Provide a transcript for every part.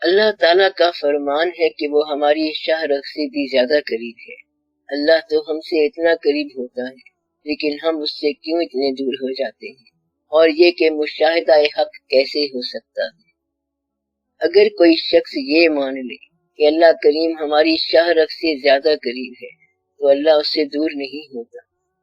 اللہ تعالیٰ کا فرمان ہے کہ وہ ہماری شاہ رخ سے بھی زیادہ قریب ہے۔ اللہ تو ہم سے اتنا قریب ہوتا ہے لیکن ہم اس سے کیوں اتنے دور ہو جاتے ہیں، اور یہ کہ مشاہدہ حق کیسے ہو سکتا ہے؟ اگر کوئی شخص یہ مان لے کہ اللہ کریم ہماری شاہ رخ سے زیادہ قریب ہے تو اللہ اس سے دور نہیں ہوتا،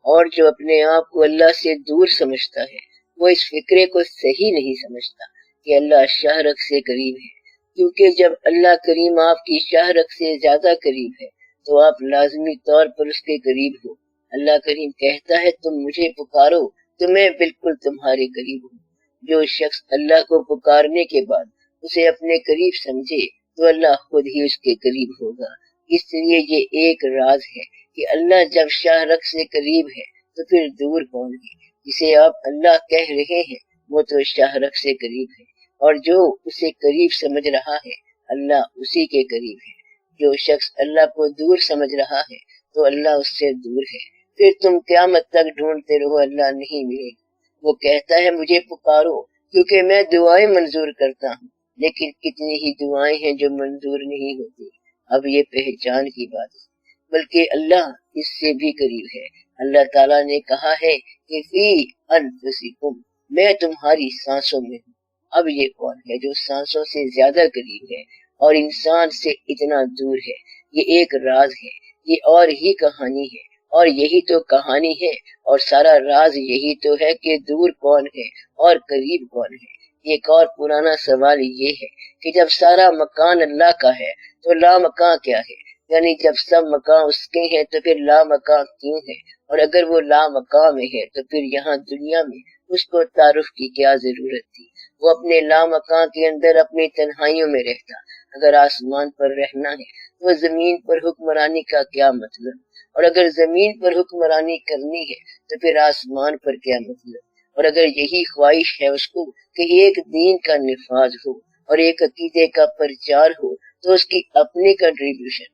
اور جو اپنے آپ کو اللہ سے دور سمجھتا ہے وہ اس فکرے کو صحیح نہیں سمجھتا کہ اللہ شاہ رخ سے قریب ہے، کیونکہ جب اللہ کریم آپ کی شاہ رخ سے زیادہ قریب ہے تو آپ لازمی طور پر اس کے قریب ہو۔ اللہ کریم کہتا ہے تم مجھے پکارو تو میں بالکل تمہارے قریب ہوں۔ جو شخص اللہ کو پکارنے کے بعد اسے اپنے قریب سمجھے تو اللہ خود ہی اس کے قریب ہوگا۔ اس لیے یہ ایک راز ہے کہ اللہ جب شاہ رخ سے قریب ہے تو پھر دور کون ہے؟ جسے آپ اللہ کہہ رہے ہیں وہ تو شاہ رخ سے قریب ہے، اور جو اسے قریب سمجھ رہا ہے اللہ اسی کے قریب ہے۔ جو شخص اللہ کو دور سمجھ رہا ہے تو اللہ اس سے دور ہے۔ پھر تم قیامت تک ڈھونڈتے رہو، اللہ نہیں ملے گا۔ وہ کہتا ہے مجھے پکارو کیونکہ میں دعائیں منظور کرتا ہوں، لیکن کتنی ہی دعائیں ہیں جو منظور نہیں ہوتی۔ اب یہ پہچان کی بات ہے، بلکہ اللہ اس سے بھی قریب ہے۔ اللہ تعالیٰ نے کہا ہے کہ فی انفسکم، میں تمہاری سانسوں میں ہوں۔ اب یہ کون ہے جو سانسوں سے زیادہ قریب ہے اور انسان سے اتنا دور ہے؟ یہ ایک راز ہے، یہ اور ہی کہانی ہے، اور یہی تو کہانی ہے اور سارا راز یہی تو ہے کہ دور کون ہے اور قریب کون ہے۔ ایک اور پرانا سوال یہ ہے کہ جب سارا مکان اللہ کا ہے تو لا مکان کیا ہے؟ یعنی جب سب مکان اس کے ہیں تو پھر لا مکان کیوں ہے؟ اور اگر وہ لا مکان میں ہے تو پھر یہاں دنیا میں اس کو تعارف کی کیا ضرورت تھی؟ وہ اپنے لا مکان کے اندر اپنی تنہائیوں میں رہتا۔ اگر آسمان پر رہنا ہے تو زمین پر حکمرانی کا کیا مطلب؟ اور اگر زمین پر حکمرانی کرنی ہے تو پھر آسمان پر کیا مطلب؟ اور اگر یہی خواہش ہے اس کو کہ ایک دین کا نفاذ ہو اور ایک عقیدے کا پرچار ہو تو اس کی اپنی کنٹریبیوشن۔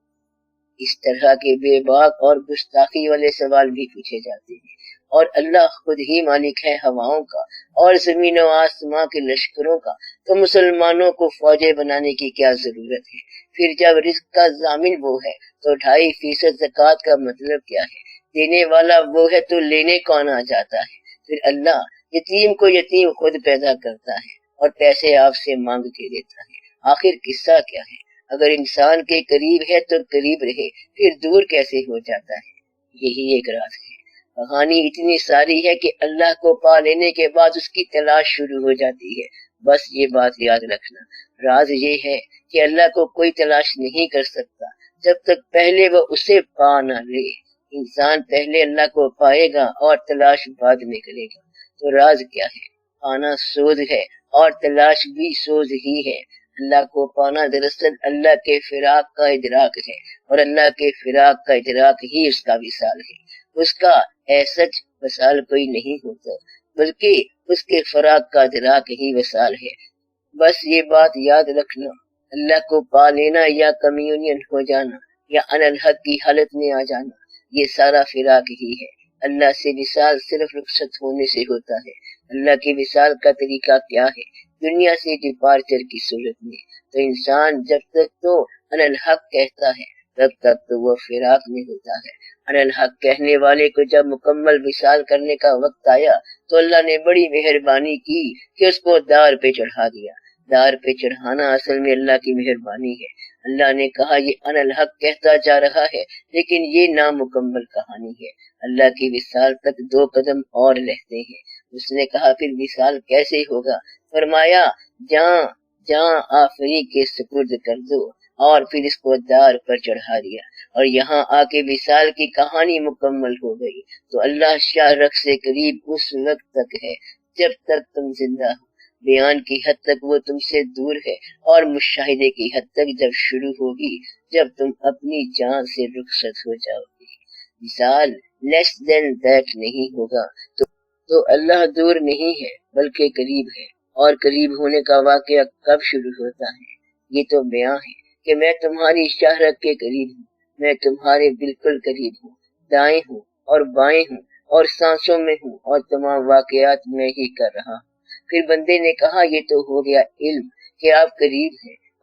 اس طرح کے بے باک اور گستاخی والے سوال بھی پوچھے جاتے ہیں، اور اللہ خود ہی مالک ہے ہواؤں کا اور زمین و آسمان کے لشکروں کا، تو مسلمانوں کو فوجیں بنانے کی کیا ضرورت ہے؟ پھر جب رزق کا ضامن وہ ہے تو 2.5% زکوٰۃ کا مطلب کیا ہے؟ دینے والا وہ ہے تو لینے کون آ جاتا ہے؟ پھر اللہ یتیم کو یتیم خود پیدا کرتا ہے اور پیسے آپ سے مانگ کے دیتا ہے۔ آخر قصہ کیا ہے؟ اگر انسان کے قریب ہے تو قریب رہے، پھر دور کیسے ہو جاتا ہے؟ یہی ایک راز ہے۔ کہانی اتنی ساری ہے کہ اللہ کو پا لینے کے بعد اس کی تلاش شروع ہو جاتی ہے۔ بس یہ بات یاد رکھنا، راز یہ ہے کہ اللہ کو کوئی تلاش نہیں کر سکتا جب تک پہلے وہ اسے پا نہ لے۔ انسان پہلے اللہ کو پائے گا اور تلاش بعد میں کرے گا۔ تو راز کیا ہے؟ پانا سوز ہے اور تلاش بھی سوز ہی ہے۔ اللہ کو پانا دراصل اللہ کے فراق کا ادراک ہے، اور اللہ کے فراق کا ادراک ہی اس کا وصال ہے۔ اس کا سچ وصال کوئی نہیں ہوتا، بلکہ اس کے فراق کا ادراک ہی وصال ہے۔ بس یہ بات یاد رکھنا، اللہ کو پا لینا یا کمیونین ہو جانا یا ان الحق کی حالت میں آ جانا، یہ سارا فراق ہی ہے۔ اللہ سے وصال صرف رخصت ہونے سے ہوتا ہے۔ اللہ کی وصال کا طریقہ کیا ہے؟ دنیا سے ڈپارچر کی صورت میں۔ تو انسان جب تک تو ان الحق کہتا ہے تب تک تو وہ فراق میں ہوتا ہے۔ ان الحق کہنے والے کو جب مکمل وصال کرنے کا وقت آیا تو اللہ نے بڑی مہربانی کی کہ اس کو دار پہ چڑھا دیا۔ دار پہ چڑھانا اصل میں اللہ کی مہربانی ہے۔ اللہ نے کہا یہ ان الحق کہتا جا رہا ہے لیکن یہ نامکمل کہانی ہے۔ اللہ کی وصال تک 2 قدم اور رہتے ہیں۔ اس نے کہا پھر وصال کیسے ہوگا؟ فرمایا جاں آفری کے سپرد کر دو، اور پھر اس کو دار پر چڑھا دیا، اور یہاں آ کے وصال کی کہانی مکمل ہو گئی۔ تو اللہ شاہ رخ سے قریب اس وقت تک ہے جب تک تم زندہ ہو۔ بیان کی حد تک وہ تم سے دور ہے، اور مشاہدے کی حد تک جب شروع ہوگی جب تم اپنی جان سے رخصت ہو جاؤ گی۔ وصال لیس دین دیٹ نہیں ہوگا تو اللہ دور نہیں ہے بلکہ قریب ہے۔ اور قریب ہونے کا واقعہ کب شروع ہوتا ہے؟ یہ تو بیان ہے کہ میں تمہاری شاہ رخ کے قریب ہوں، میں تمہارے بالکل قریب ہوں، دائیں ہوں اور بائیں ہوں اور سانسوں میں ہوں، اور تمام واقعات میں ہی کر رہا ہوں۔ پھر بندے نے کہا یہ تو ہو گیا علم کہ آپ قریب ہیں،